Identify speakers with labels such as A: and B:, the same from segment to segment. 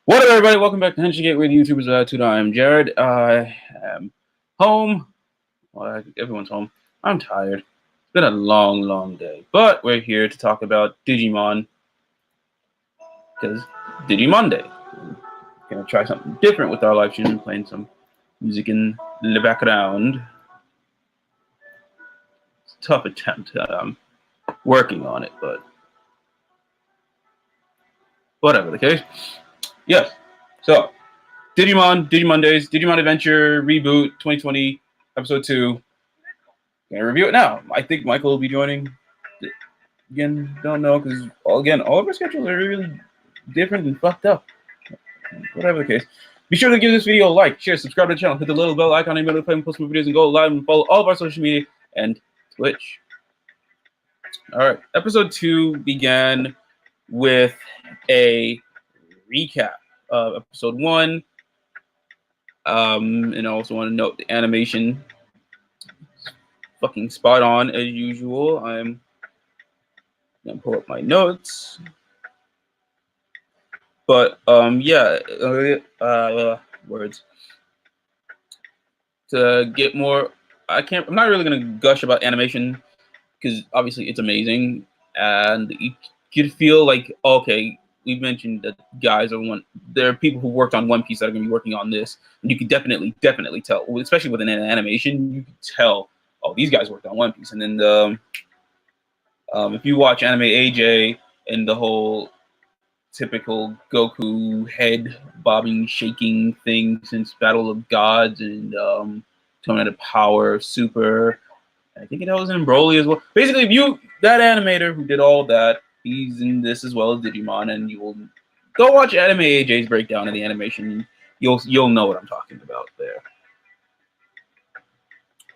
A: What up, everybody? Welcome back to Henshin Gateway, the YouTubers Attitude. I am Jared. I am home. Well, everyone's home. I'm tired. It's been a long, long day. But we're here to talk about Digimon, because Digimon Day. We're going to try something different with our live stream, playing some music in the background. It's a tough attempt. I'm working on it, but whatever the case. Yes. So, Digimondays, Digimon Adventure Reboot 2020, Episode 2. Gonna review it now. I think Michael will be joining. Again, don't know, because all of our schedules are really different and fucked up. Whatever the case. Be sure to give this video a like, share, subscribe to the channel, hit the little bell icon and notify when we post more videos, and go live and follow all of our social media and Twitch. Alright, episode 2 began with a recap of episode 1. And I also want to note the animation fucking spot on as usual. I'm gonna pull up my notes. But yeah, words. To get more, I'm not really gonna gush about animation because obviously it's amazing, and you could feel like, okay, we mentioned that there are people who worked on One Piece that are gonna be working on this, and you could definitely tell, especially with an animation, you could tell, oh, these guys worked on One Piece. And then if you watch Anime AJ and the whole typical Goku head bobbing, shaking thing since Battle of Gods and Tornado Power Super. I think it was in Broly as well. Basically, if that animator who did all that, he's in this as well as Digimon, and you will go watch Anime AJ's breakdown of the animation. You'll know what I'm talking about there.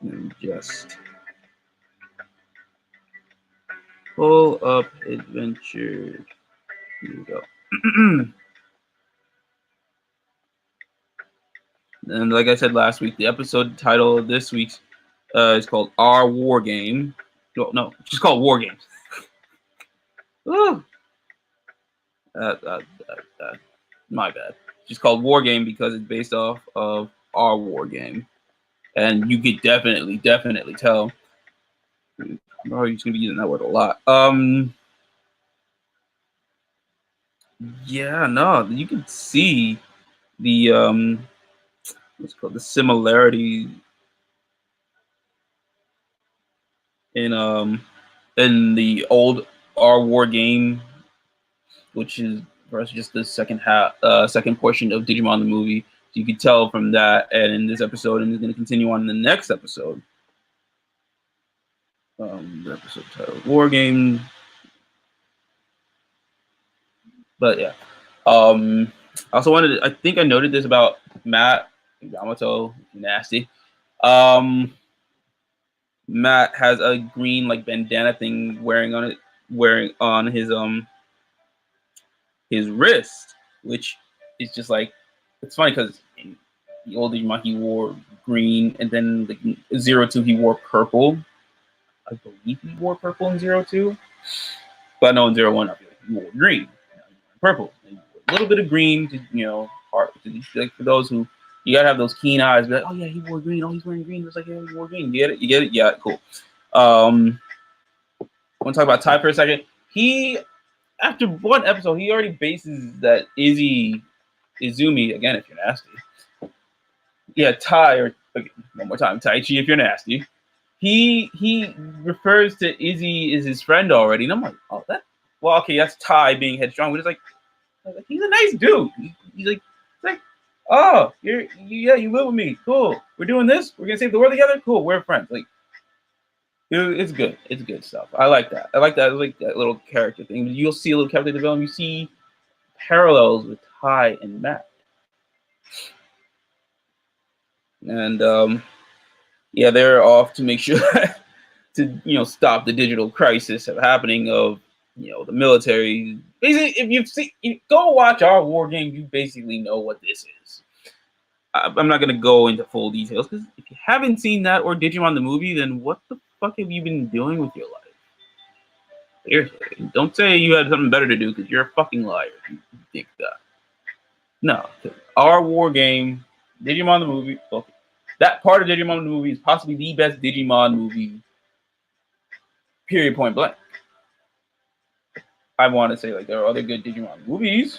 A: And just pull up adventure. Here we go. And like I said last week, the episode title of this week's is called Our War Game. No, it's just called War Games. My bad. It's just called War Game because it's based off of Our War Game. And you could definitely tell. I'm probably just going to be using that word a lot. Yeah, no, you can see the what's called the similarity in the old Our War Game, which is for us just the second portion of Digimon the movie. So you can tell from that, and in this episode, and it's going to continue on in the next episode. The episode title, War Game. But yeah, I also I think I noted this about Matt Yamato, nasty. Matt has a green like bandana thing wearing on his wrist, which is just like, it's funny because in the old Digimon he wore green, and then like 02 he wore purple. I believe he wore purple in 02, but no, in 01 he wore green, purple, and a little bit of green to like for those who, you gotta have those keen eyes, be like, oh yeah, he wore green, oh he's wearing green, it's like, yeah, he wore green. You get it, yeah, cool. I want to talk about Tai for a second. After one episode, he already bases that Izumi, again, if you're nasty. Yeah, Tai, or okay, one more time, Taichi, if you're nasty. He refers to Izzy as his friend already, and I'm like, oh, well, okay, that's Tai being headstrong, but it's like he's a nice dude. He's like, oh, you live with me, cool. We're doing this. We're gonna save the world together. Cool, we're friends. Like, it's good. It's good stuff. I like that. I like that little character thing. You'll see a little character development. You see parallels with Tai and Matt. And yeah, they're off to make sure to stop the digital crisis happening of the military. Basically, if you go watch Our War Game, you basically know what this is. I'm not gonna go into full details because if you haven't seen that or Digimon the movie, then what the fuck have you been doing with your life? Seriously, don't say you had something better to do because you're a fucking liar if you think that. No, our war game, Digimon the movie. Okay, that part of Digimon the movie is possibly the best Digimon movie. Period. Point blank. I want to say like there are other good Digimon movies.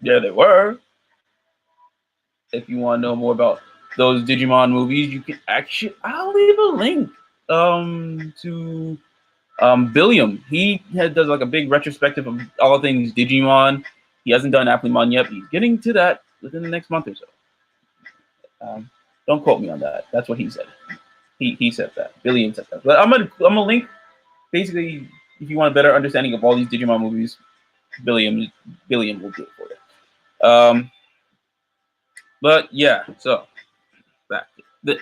A: Yeah, there were. If you want to know more about those Digimon movies, you can actually I'll leave a link to Billiam. He does like a big retrospective of all things Digimon. He hasn't done Applemon yet, but he's getting to that within the next month or so. Don't quote me on that. That's what he said. He said that. Billiam said that. But I'm gonna link basically if you want a better understanding of all these Digimon movies, Billiam will do it for you. But yeah, so back to this.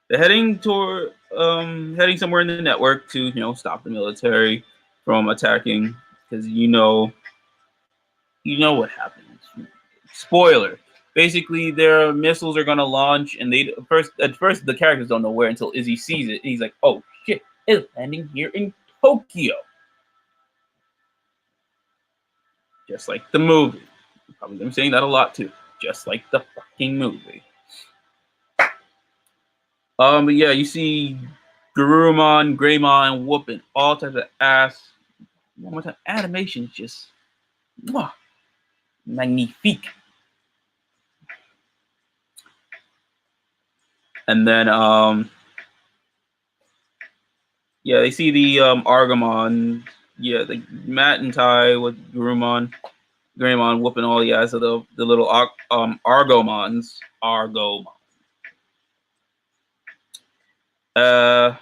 A: They're heading somewhere in the network to stop the military from attacking because you know what happens. Spoiler. Basically, their missiles are gonna launch, and at first the characters don't know where until Izzy sees it, and he's like, "Oh shit, it's landing here in Tokyo," just like the movie. Probably I'm saying that a lot too, just like the fucking movie. But yeah, you see Garurumon, Greymon whooping all types of ass. One more time, animation is just mwah, magnifique. And then yeah, they see the Argomon. Yeah, like Matt and Ty with Greymon whooping all the ass of the little Argomons. Argomon. Uh,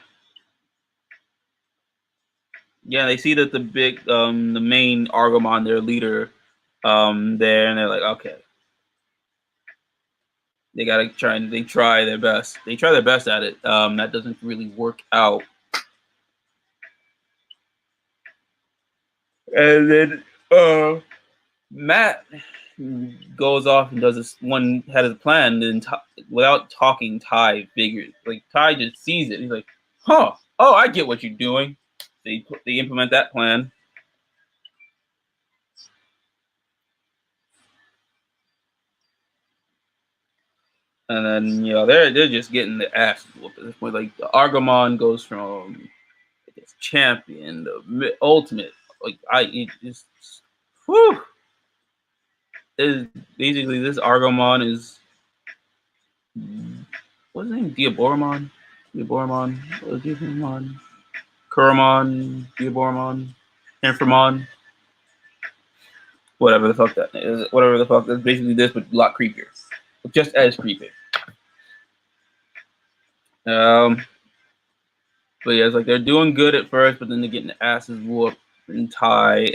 A: yeah, they see that the main Argomon, their leader, there, and they're like, okay, they gotta try and they try their best. They try their best at it. That doesn't really work out. And then Matt goes off and does this one had a plan, and without talking, Ty figures like Ty just sees it. He's like, "Huh? Oh, I get what you're doing." They implement that plan, and then they're just getting the ass whooped at this point. Like the Argomon goes from I guess, champion, the ultimate. Like it just, whew, is basically this Argomon is what's his name? Diaboromon, Digimon, Kuromon, Diaboromon, Inframon, whatever the fuck that is. Whatever the fuck that's basically this, but a lot creepier, just as creepy. Um, but yeah, it's like they're doing good at first, but then they're getting the asses whooped. And Ty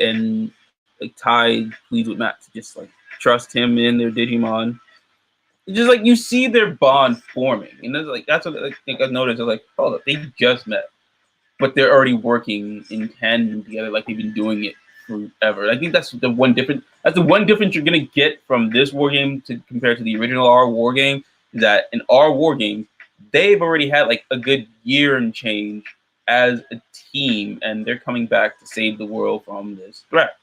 A: pleads with Matt to just like trust him in their Digimon. It's just like you see their bond forming, and it's like that's what I think I've noticed. It's like, hold up, they just met, but they're already working in tandem together, like they've been doing it forever. I think that's the one difference. That's the one difference you're gonna get from this war game to compared to the original R war game. Is that in our war game, they've already had like a good year and change as a team, and they're coming back to save the world from this threat.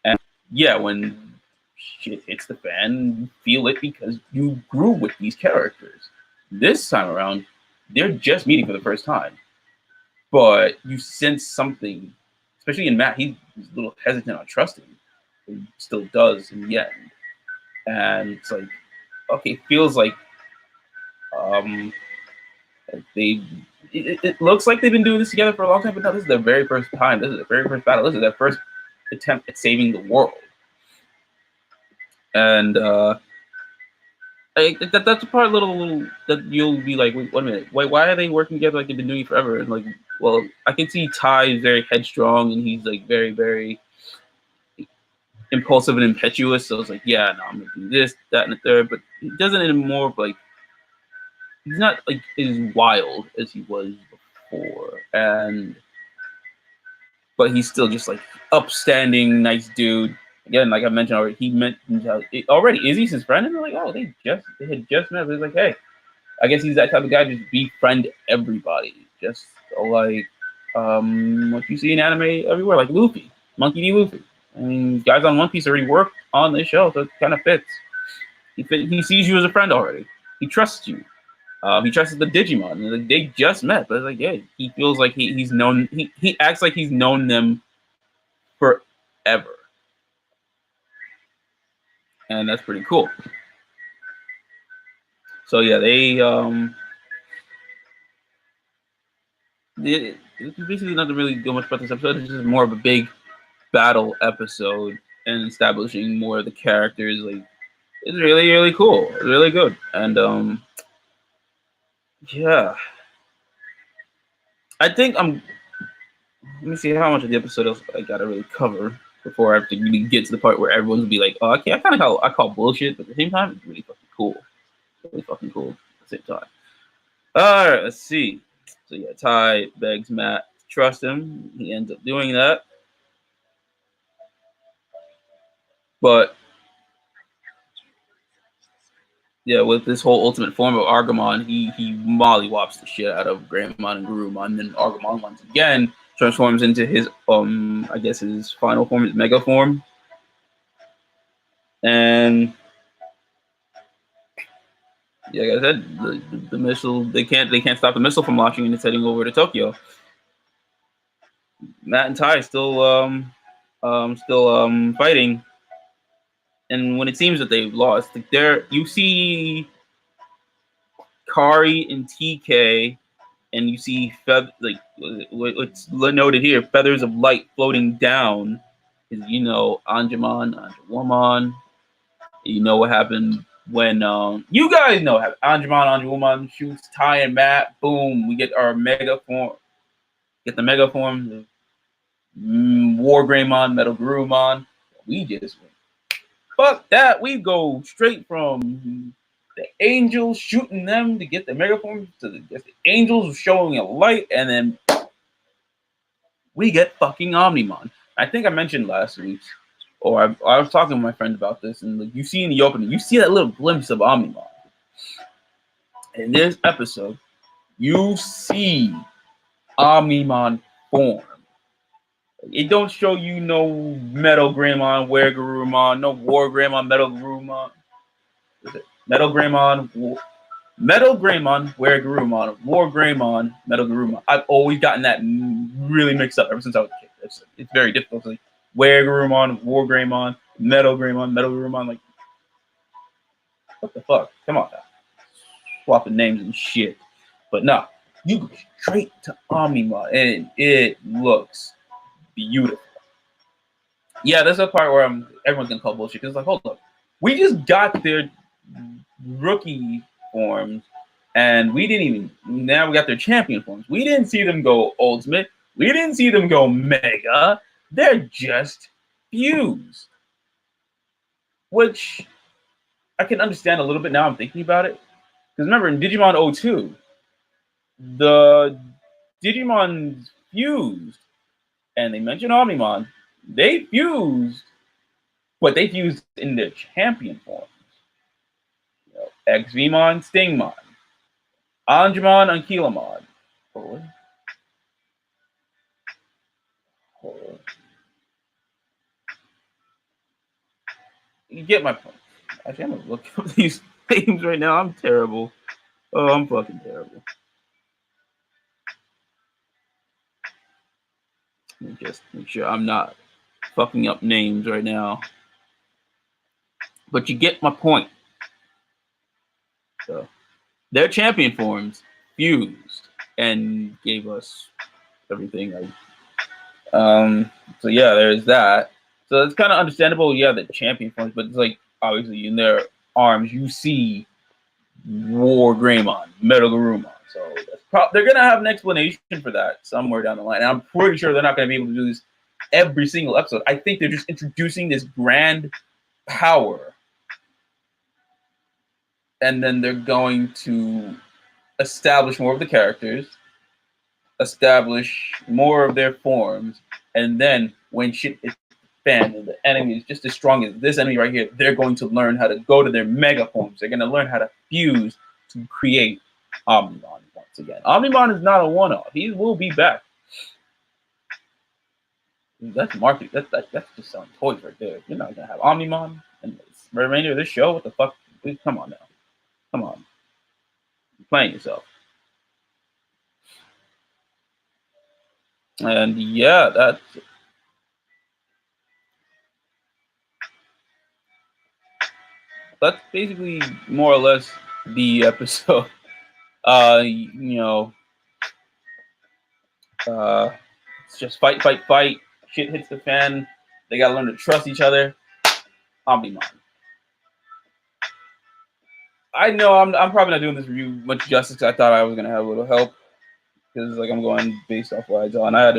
A: And yeah, when shit hits the fan, you feel it because you grew with these characters. This time around, they're just meeting for the first time, but you sense something, especially in Matt. He's a little hesitant on trusting, but he still does in the end. And it's like, okay, it feels like um, they. It looks like they've been doing this together for a long time, but no, this is their very first time. This is their very first battle. This is their first attempt at saving the world. And that's a part little that you'll be like, wait, 1 minute, why are they working together like they've been doing it forever? And like, well, I can see Ty is very headstrong and he's like very, very impulsive and impetuous. So it's like, yeah, no, I'm gonna do this, that, and the third. But he doesn't anymore. Like, he's not like as wild as he was before, but he's still just like upstanding, nice dude. Again, like I mentioned already, he mentioned how already Izzy's his friend, and they're like, oh, they had just met. They're like, hey, I guess he's that type of guy, just befriend everybody, just like what you see in anime everywhere, like Luffy, Monkey D. Luffy. I mean, guys on One Piece already worked on this show, so it kind of fits. He sees you as a friend already. He trusts you. He trusts the Digimon. And, like, they just met, but it's like, yeah, he feels like he's known. He acts like he's known them forever, and that's pretty cool. So yeah, it's basically not really do much about this episode. It's just more of a big battle episode and establishing more of the characters. Like, it's really, really cool. It's really good. And yeah. I think let me see how much of the episode I gotta really cover before I have to really get to the part where everyone's gonna be like, oh, I kind of call bullshit, but at the same time, it's really fucking cool. Really fucking cool at the same time. Alright, let's see. So yeah, Ty begs Matt to trust him. He ends up doing that. But yeah, with this whole ultimate form of Argamon, he mollywops the shit out of Greymon and Garurumon, and then Argamon once again transforms into his I guess his final form, his mega form. And yeah, like I said, the missile they can't stop the missile from launching and it's heading over to Tokyo. Matt and Ty still fighting, and when it seems that they've lost, like you see Kari and TK, and you see what's noted here, feathers of light floating down. Is Anjumon. You know what happened when you guys know how Anjumon shoots Ty and Matt. Boom, we get our mega form. Get the mega form. War Greymon, Metal Garurumon. We just went. Fuck that. We go straight from the angels shooting them to get the mega form to the angels showing a light, and then we get fucking Omnimon. I think I mentioned last week, or I was talking to my friend about this, and like you see in the opening, you see that little glimpse of Omnimon. In this episode, you see Omnimon form. It don't show you no Metal Greymon, Were Garurumon, no War Greymon, Metal Garurumon. Metal Greymon, Were Garurumon, War Greymon, Metal Garurumon. I've always gotten that really mixed up ever since I was a kid. It's very difficult. Like Were Garurumon, War Greymon, Metal Garurumon. Like, what the fuck? Come on now. Swapping names and shit. But no, you go straight to Omnimon, and it looks beautiful. Yeah, that's a part where everyone's gonna call bullshit because like, hold up, we just got their rookie forms, and we didn't even. Now we got their champion forms. We didn't see them go ultimate. We didn't see them go mega. They're just fused, which I can understand a little bit now. I'm thinking about it because remember in Digimon 02, the Digimon fused, and they mentioned Omnimon. They fused, but they fused in their champion forms. XVmon, Stingmon, Anjumon, Ankylamon. You get my point. Actually, I'm gonna look up these names right now. I'm terrible. Oh, I'm fucking terrible. Let me just make sure I'm not fucking up names right now. But you get my point. So their champion forms fused and gave us everything. So yeah, there's that. So it's kind of understandable. Yeah, the champion forms, but it's like obviously in their arms you see War Greymon, Metal Garurumon. So they're gonna have an explanation for that somewhere down the line. And I'm pretty sure they're not gonna be able to do this every single episode. I think they're just introducing this grand power, and then they're going to establish more of the characters, establish more of their forms, and then when shit is fan and the enemy is just as strong as this enemy right here, they're going to learn how to go to their mega forms. They're going to learn how to fuse to create Omnimon once again. Omnimon is not a one-off. He will be back. That's marketing. That's just selling toys right there. You're not gonna have Omnimon and the remainder of this show. What the fuck? Dude, come on now. Come on. You're playing yourself. And yeah, that's basically more or less the episode. You know, it's just fight, fight, fight. Shit hits the fan. They gotta learn to trust each other. Omnimon. I know I'm probably not doing this review much justice. I thought I was gonna have a little help because like I'm going based off what I saw, and I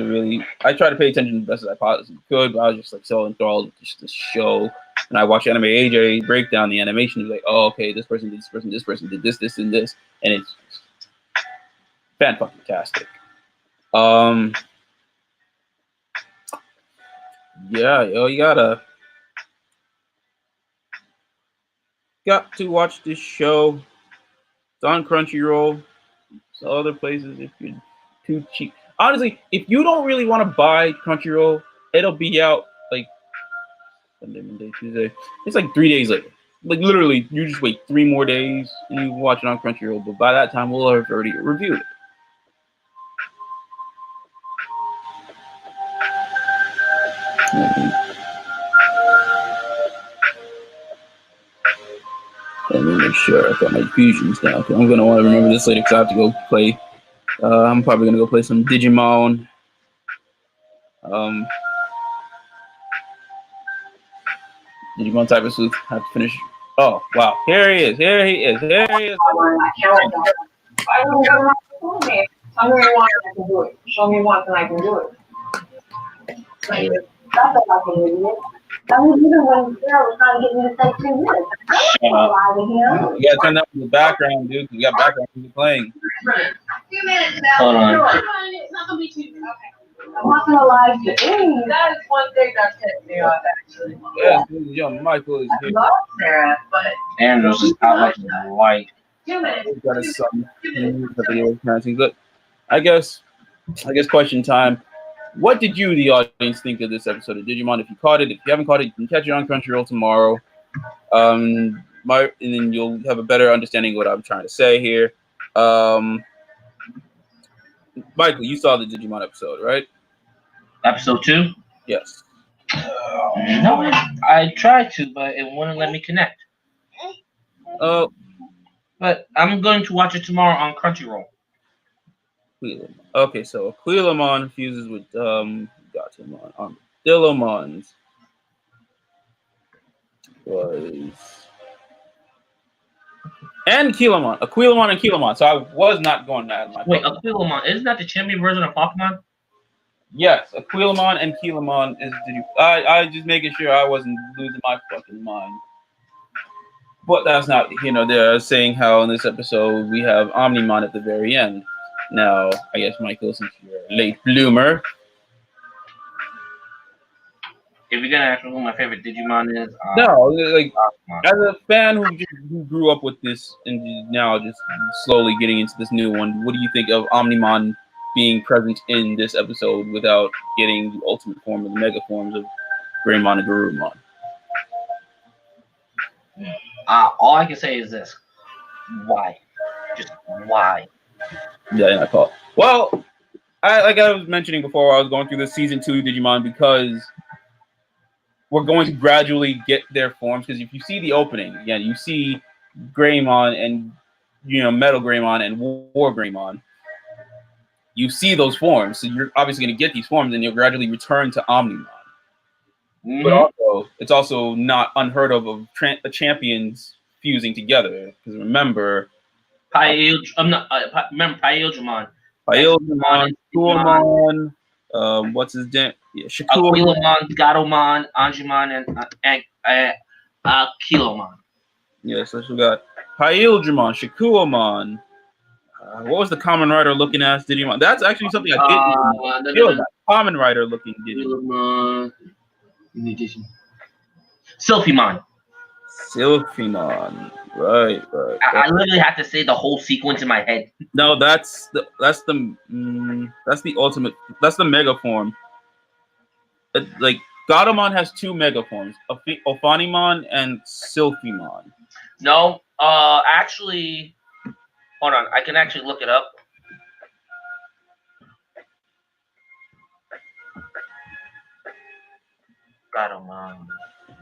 A: tried to pay attention the best as I possibly could, but I was just like so enthralled with just the show. And I watched Anime AJ break down the animation. He was like, oh, okay, this person did this person did this, this, and this, and it's fan-fucking-tastic. Yeah, yo, you got to watch this show. It's on Crunchyroll. So other places if you're too cheap. Honestly, if you don't really want to buy Crunchyroll, it'll be out like Sunday, Monday, Tuesday. It's like 3 days later. Like literally, you just wait 3 more days and you can watch it on Crunchyroll. But by that time, we'll have already reviewed it. Let me make sure I got my fusions down. I'm gonna want to remember this later because I have to go play. I'm probably gonna go play some Digimon. Digimon Type of Sleuth. Have to finish. Oh wow! Here he is! Here he is! Here he is!
B: I don't know how to do it. Tell me once and I can do it. Show me once and I can do it. Like, that's what I can do. I mean, even when Sarah was trying to get me to say 2 minutes,
A: Shut up. You gotta turn that on the background, dude. You got background music playing.
B: 2 minutes now. Hold on. It's not gonna be 2 minutes. Okay. I'm not gonna lie to you. That is one thing that pissed me off, actually.
A: Yeah, young Michael is here.
B: I love Sarah, but
C: Andrew's just out like white.
B: 2 minutes.
A: He's got his son. But I guess question time. What did you, the audience, think of this episode of Digimon? If you caught it, if you haven't caught it, you can catch it on Crunchyroll tomorrow. And then you'll have a better understanding of what I'm trying to say here. Michael, you saw the Digimon episode, right?
C: Episode 2?
A: Yes.
C: No, I tried to, but it wouldn't let me connect. But I'm going to watch it tomorrow on Crunchyroll.
A: Okay, so Aquilamon fuses with Gatomon. Dillamon's was and Keelamon. Aquilamon and Keelamon. So I was not going that.
C: Wait, Aquilamon, isn't that the champion version of Pokemon?
A: Yes, Aquilamon and Keelamon is. I just making sure I wasn't losing my fucking mind. But that's not. They're saying how in this episode we have Omnimon at the very end. Now, I guess Michael, since you're a late bloomer.
C: If you're gonna ask me who my favorite Digimon is,
A: no, like as a fan who grew up with this and now just slowly getting into this new one, what do you think of Omnimon being present in this episode without getting the ultimate form of the mega forms of Greymon and Garurumon?
C: All I can say is this: why? Just why?
A: Yeah, I call. Well, like I was mentioning before, I was going through the season 2 Digimon because we're going to gradually get their forms. Because if you see the opening, again, you see Greymon and Metal Greymon and War Greymon. You see those forms, so you're obviously going to get these forms, and you'll gradually return to Omnimon. Mm-hmm. But also, it's also not unheard of champions fusing together. Because remember.
C: Remember Paildramon.
A: Paildramon, what's his name? Yeah,
C: Aquilamon, Gatomon, Anjumon, and Kilomon.
A: Yes, so we got Paildramon, Shakuamon. What was the Common Rider looking at Digimon? That's actually something I didn't feel that Common Rider looking Digimon.
C: Sylphimon.
A: Sylphimon. Right.
C: I literally have to say the whole sequence in my head.
A: No, that's the ultimate. That's the mega form. like Gatomon has two mega forms, Ophanimon and Sylphimon.
C: No, actually, hold on. I can actually look it up. Gatomon,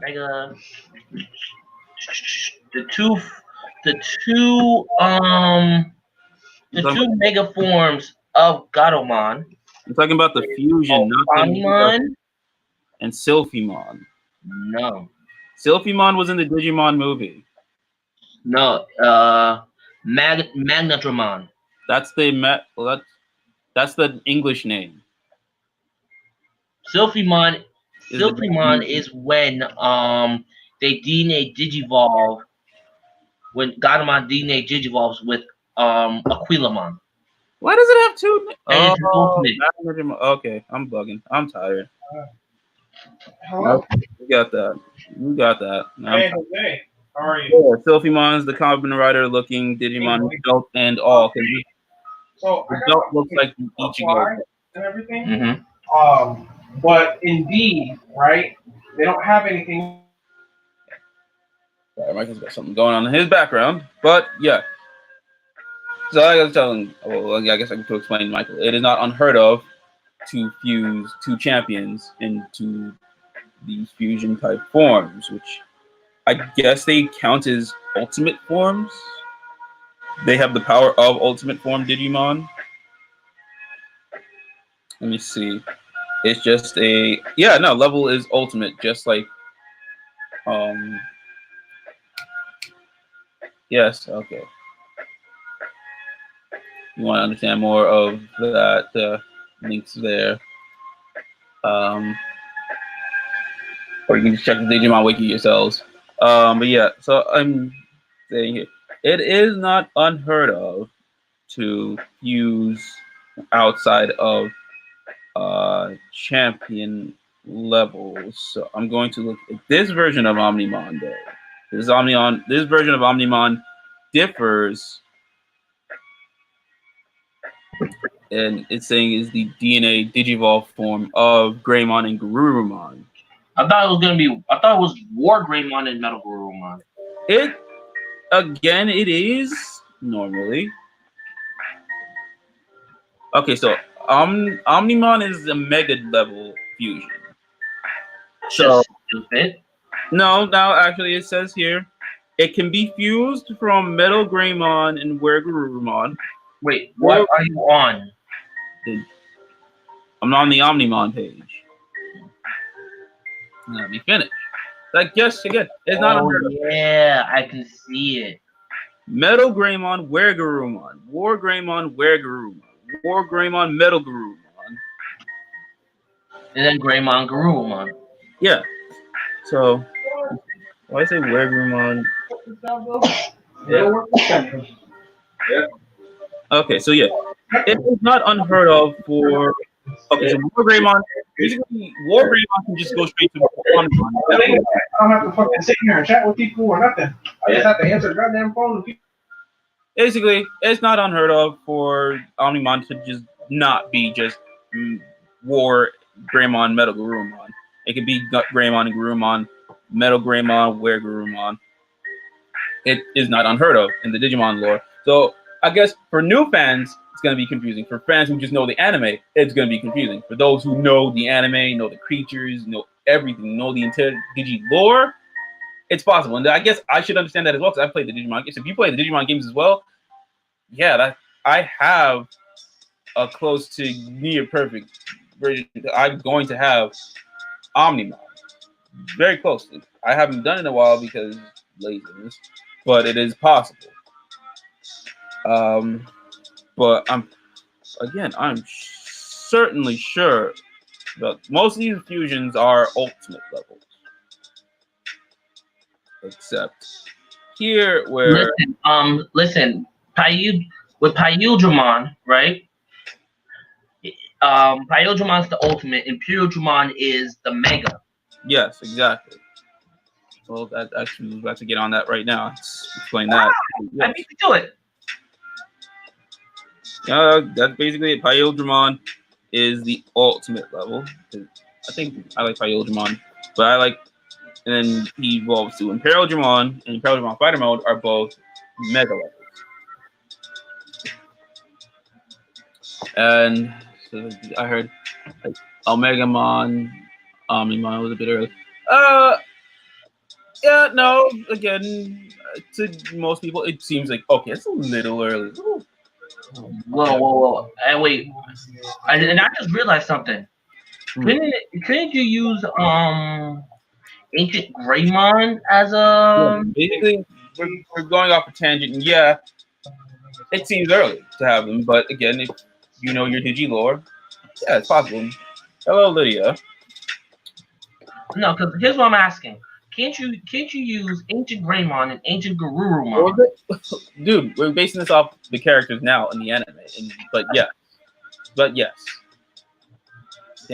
C: Mega. The two, the two, the two mega forms of Gatomon.
A: I'm talking about the fusion, not the
C: Ophanimon.
A: and Sylphimon.
C: No,
A: Sylphimon was in the Digimon movie.
C: no. Magnetramon.
A: That's that's the English name.
C: Sylphimon.
A: Is the
C: Sylphimon
A: Japanese
C: is when they DNA Digivolve. When Gatomon DNA Digivolves with Aquilamon.
A: Why does it have two?
C: And it's ultimate.
A: Okay, I'm bugging. I'm tired.
B: Hello?
A: You got that. You got that.
B: Hey, Jose. How are you?
A: Yeah, Sylphimon's the Kamen Rider looking Digimon belt and all.
B: So
A: The belt looks like the Ichigo.
B: and everything.
C: Mm-hmm.
B: But indeed, right? They don't have anything.
A: Sorry, Michael's got something going on in his background. But yeah. So I was telling, well, I guess I have to explain, Michael. It is not unheard of to fuse two champions into these fusion type forms, which I guess they count as ultimate forms. They have the power of ultimate form Digimon. Let me see. It's just level is ultimate, just like yes, okay. You want to understand more of that links there. Or you can just check the Digimon Wiki yourselves. But yeah, so I'm saying here, it is not unheard of to use outside of champion levels. So I'm going to look at this version of Omnimon though. This version of Omnimon differs, and it's saying is the DNA Digivolve form of Greymon and Garurumon.
C: I thought it was War Greymon and Metal Garurumon.
A: It is normally. Okay, so Omnimon is a mega level fusion. So
C: stupid.
A: No, now actually it says here it can be fused from Metal Greymon and Garurumon.
C: Wait, what are you on?
A: I'm on the Omnimon page. Let me finish. I guess again, it's not unheard of.
C: Yeah, I can see it.
A: Metal Greymon, Garurumon. War Greymon, Garurumon. War Greymon, Metal Garurumon.
C: And then Greymon, Garurumon.
A: Yeah. So, why I say Garurumon? Yeah. Okay, so yeah, it is not unheard of for. Okay, so War Greymon. Basically, War Greymon can just go straight to Omnimon.
B: I don't have to fucking sit here and chat with people or nothing. I just have to answer the goddamn phone.
A: Basically, it's not unheard of for Omnimon to just not be just War Greymon, Metal Garurumon. It could be Greymon and Garurumon, Metal Greymon, Garurumon. It is not unheard of in the Digimon lore. So I guess for new fans, it's going to be confusing. For fans who just know the anime, it's going to be confusing. For those who know the anime, know the creatures, know everything, know the entire Digi lore, it's possible. And I guess I should understand that as well because I played the Digimon games. If you play the Digimon games as well, yeah, I have a close to near perfect version. I'm going to have Omnimon. Very closely. I haven't done it in a while because laziness, but it is possible. But I'm certainly sure that most of these fusions are ultimate levels. Except here where
C: listen, with Pyudramon, right? Pyudramon's the ultimate, and Pyudramon is the mega.
A: Yes, exactly. Well, that actually was about to get on that right now. Let's explain that.
C: I beat you to it.
A: That's basically it. Pyudramon is the ultimate level. I think I like Fire Digimon, but I like, and then he evolves to Imperial Digimon and Imperial Digimon Fighter Mode are both Mega levels. And so I heard like Omegamon, Omnimon was a bit early. Yeah, no. Again, to most people, it seems like okay, it's a little early.
C: Whoa. And wait, and I just realized something.
A: Hmm.
C: Couldn't you use Ancient Greymon as
A: Yeah,
C: a
A: basically, we're going off a tangent, and yeah, it seems early to have them. But again, if you know your Digi lore, yeah, it's possible. Hello, Lydia.
C: no? Because here's what I'm asking. Can't you use Ancient Greymon and Ancient
A: What
C: Garurumon?
A: was it? Dude, we're basing this off the characters now in the anime, but yes. To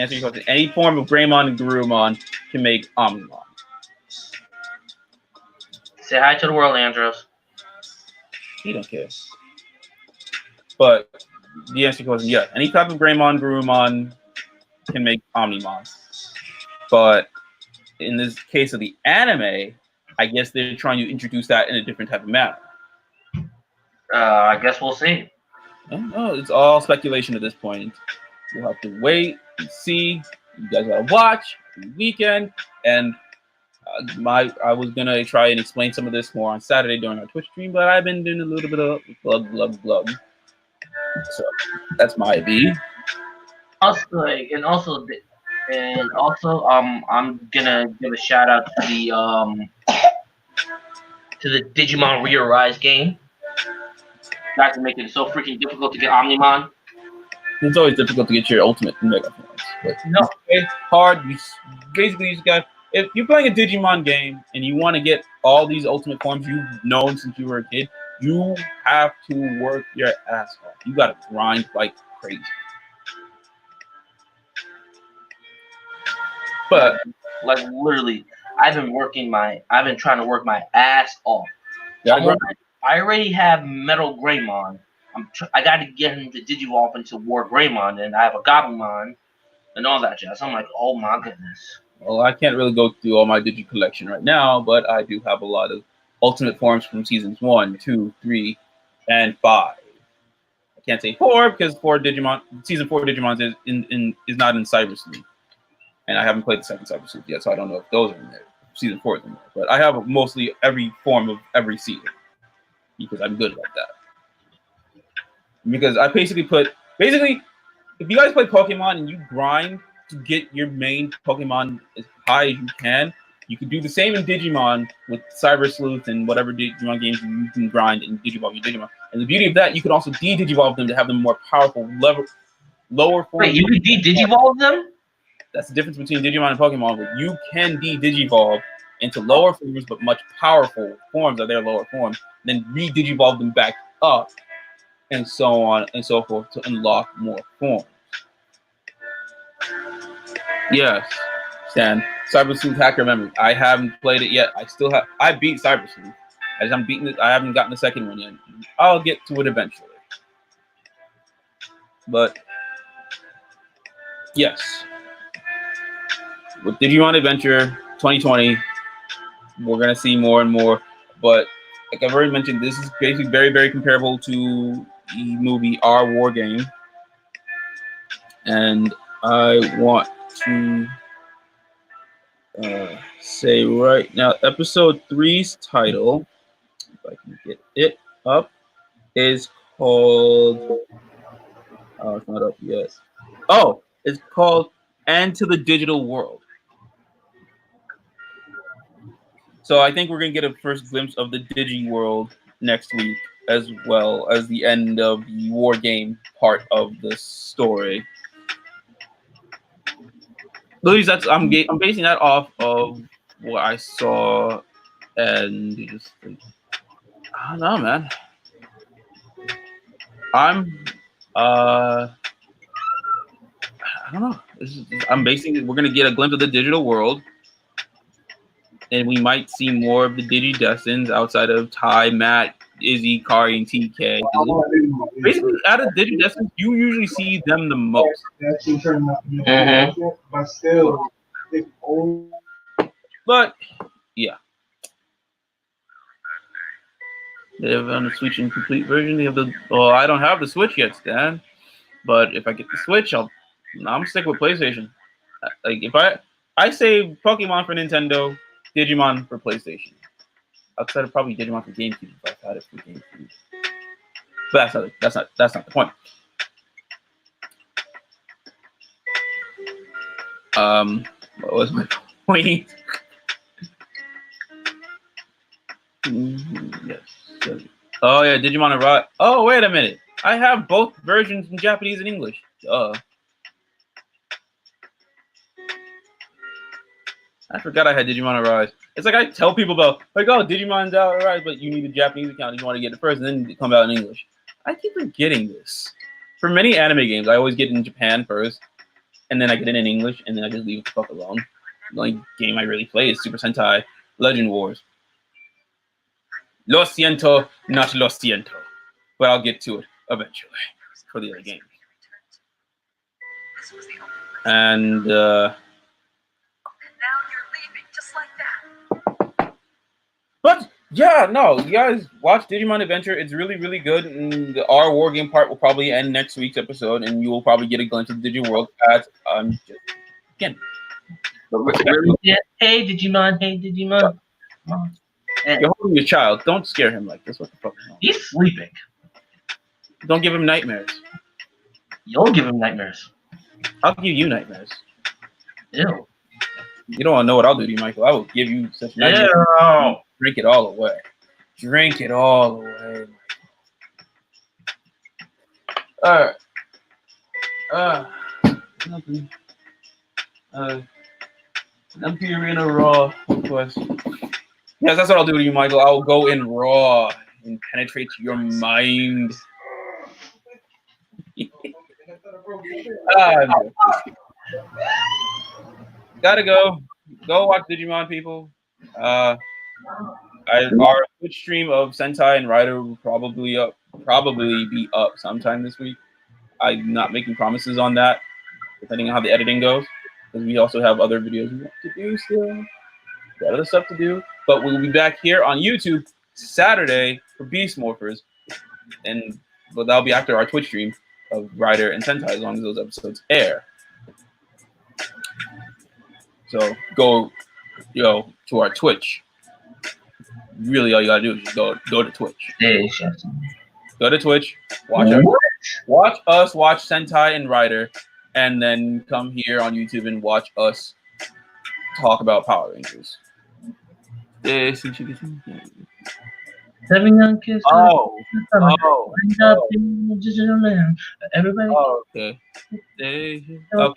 A: answer your question, any form of Greymon and Garurumon can make Omnimon.
C: Say hi to the world, Andros.
A: He don't care. But the answer to your question, yeah, any type of Greymon, Garurumon can make Omnimon. But in this case of the anime, I guess they're trying to introduce that in a different type of manner.
C: I guess we'll see.
A: No, it's all speculation at this point. We'll have to wait and see. You guys gotta watch the weekend, and I was gonna try and explain some of this more on Saturday during our Twitch stream, but I've been doing a little bit of glug. So that's my B.
C: Also, I'm gonna give a shout out to the Digimon Re-Arise game. Guys are making it so freaking difficult to get Omnimon.
A: It's always difficult to get your ultimate mega forms, but
C: No.
A: it's hard. Basically, you just got. If you're playing a Digimon game and you want to get all these ultimate forms you've known since you were a kid, you have to work your ass off. You gotta grind like crazy. But
C: like literally, I've been trying to work my ass off.
A: yeah,
C: I already have Metal Greymon. I got to get him to Digivolve into War Greymon, and I have a Goblinmon and all that jazz. I'm like, oh my goodness.
A: well, I can't really go through all my Digi collection right now, but I do have a lot of ultimate forms from seasons 1, 2, 3, and 5. I can't say 4 because season 4 Digimon is not in Cyber Sleuth. And I haven't played the second Cyber Sleuth yet, so I don't know if those are in there. Season 4 is in there. But I have mostly every form of every season because I'm good like that. Because I basically if you guys play Pokemon and you grind to get your main Pokemon as high as you can do the same in Digimon with Cyber Sleuth and whatever Digimon games you can grind and Digivolve your Digimon. And the beauty of that, you can also de-Digivolve them to have them more powerful lower form.
C: Wait, you can de-Digivolve them?
A: That's the difference between Digimon and Pokemon. But you can de-Digivolve into lower forms, but much powerful forms of their lower form, then re-Digivolve them back up, and so on and so forth to unlock more forms. Yes, Stan. Cyber Sleuth Hacker Memory. I haven't played it yet. I beat Cyber Sleuth. I just haven't beaten it. I haven't gotten the second one yet. I'll get to it eventually. But yes. With Digimon Adventure 2020, we're gonna see more and more. But like I've already mentioned, this is basically very, very comparable to the movie Our War Game. And I want to say right now, episode 3's title, if I can get it up, is called. Oh, it's not up yet. Oh, it's called "And to the Digital World." So I think we're gonna get a first glimpse of the Digi world next week, as well as the end of the war game part of the story. Louise, I'm basing that off of what I saw, and just I don't know, man. I don't know. I'm basing it. We're gonna get a glimpse of the digital world, and we might see more of the Digi Destins outside of Ty, Matt, Izzy, Kari, and TK. Basically, out of Digidestined, you usually see them the most.
D: But still,
A: But yeah, they have on the Switch in complete version. They have the. Well, I don't have the Switch yet, Stan. But if I get the Switch, I'm stick with PlayStation. Like if I say Pokemon for Nintendo, Digimon for PlayStation. Outside of probably Digimon for GameCube if I've had it for GameCube. But that's not the point. What was my point? Yes. Oh yeah, Digimon Arrive. Oh wait a minute. I have both versions in Japanese and English. I forgot I had Digimon Arise. It's like I tell people about, like, oh, Digimon's out, Arise, but you need a Japanese account. You want to get it first, and then it come out in English. I keep forgetting this. For many anime games, I always get it in Japan first, and then I get it in English, and then I just leave it the fuck alone. The only game I really play is Super Sentai Legend Wars. Lo siento, not lo siento. But I'll get to it eventually for the other games. And, but yeah, no, you guys watch Digimon Adventure. It's really, really good. And our war game part will probably end next week's episode, and you will probably get a glimpse of the Digiworld as just again.
C: Hey Digimon, hey Digimon.
A: You're holding your child. Don't scare him like this. What the fuck?
C: He's sleeping.
A: Don't give him nightmares.
C: You'll give him nightmares.
A: I'll give you nightmares.
C: Ew.
A: You don't want to know what I'll do to you, Michael. I will give you such nightmares.
C: Ew.
A: Drink it all away. Drink it all away. Alright. Nothing. Empire in a raw, of course. Yes, that's what I'll do to you, Michael. I'll go in raw and penetrate your mind. No. Gotta go. Go watch Digimon, people. Our Twitch stream of Sentai and Rider will probably be up sometime this week. I'm not making promises on that, depending on how the editing goes, because we also have other videos we want to do still. Got other stuff to do, but we'll be back here on YouTube Saturday for Beast Morphers, but that'll be after our Twitch stream of Rider and Sentai, as long as those episodes air. So go, to our Twitch. Really, all you gotta do is just go to Twitch. Go to Twitch, watch us watch Sentai and Rider, and then come here on YouTube and watch us talk about Power Rangers.
C: Everybody.
A: Okay. Well,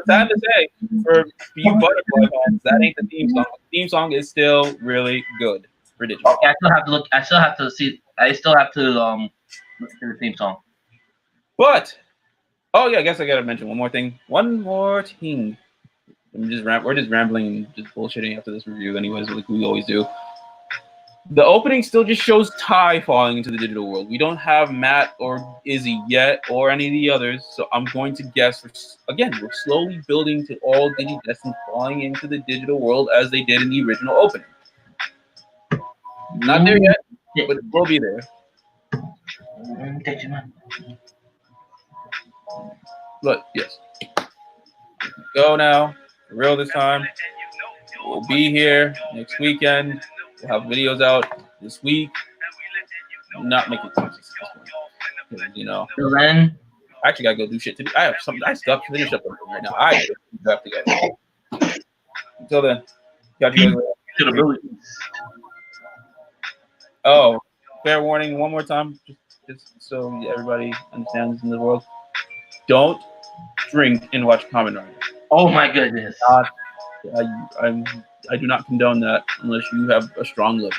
A: sad to say for you Butterfly fans, that ain't the theme song. The theme song is still really good for Digimon.
C: Okay, I still have to look to the theme song.
A: But I guess I gotta mention one more thing. We're just rambling and just bullshitting after this review, anyways, like we always do. The opening still just shows Tai falling into the digital world. We don't have Matt or Izzy yet, or any of the others. So I'm going to guess, we're slowly building to all Digidestined falling into the digital world as they did in the original opening. Not there yet, but it will be there. But yes, go now. For real this time. We'll be here next weekend. We'll have videos out this week. I'm not making promises at this point.
C: Then
A: I actually gotta go do shit today. I stuff to finish up right now. I have to go. Until then, got you guys later. Oh, fair warning, one more time, just so everybody understands in the world. Don't drink and watch Kamen Rider.
C: Oh my goodness.
A: I do not condone that unless you have a strong liver.